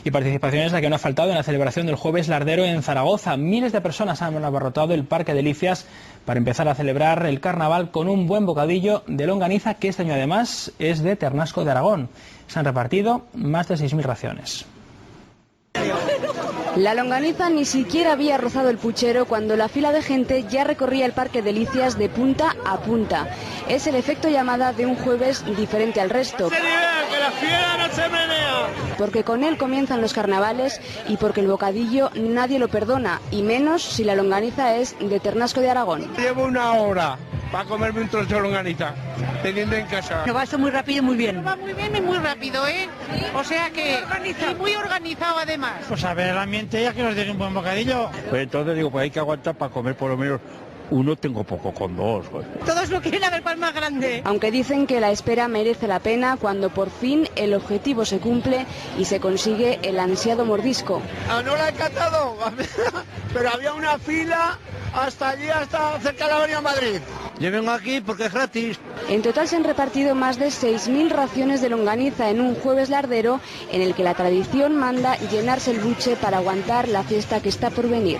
Y participación es la que no ha faltado en la celebración del Jueves Lardero en Zaragoza. Miles de personas han abarrotado el Parque Delicias para empezar a celebrar el carnaval con un buen bocadillo de longaniza, que este año además es de Ternasco de Aragón. Se han repartido más de 6.000 raciones. La longaniza ni siquiera había rozado el puchero cuando la fila de gente ya recorría el Parque Delicias de punta a punta. Es el efecto llamada de un jueves diferente al resto. Porque con él comienzan los carnavales y porque el bocadillo nadie lo perdona, y menos si la longaniza es de Ternasco de Aragón. Llevo una hora para comerme un trozo de longaniza, teniendo en casa. No va esto muy rápido y muy bien. Va muy bien y muy rápido, ¿eh? O sea que y muy organizado además. Pues a ver el ambiente, ya que nos den un buen bocadillo. Pues entonces digo, pues hay que aguantar para comer por lo menos uno, tengo poco con dos. Pues. Todos lo quieren a ver cuál más grande. Aunque dicen que la espera merece la pena cuando por fin el objetivo se cumple y se consigue el ansiado mordisco. No la he catado, pero había una fila hasta allí, hasta cerca de la Avenida Madrid. Yo vengo aquí porque es gratis. En total se han repartido más de 6.000 raciones de longaniza en un jueves lardero en el que la tradición manda llenarse el buche para aguantar la fiesta que está por venir.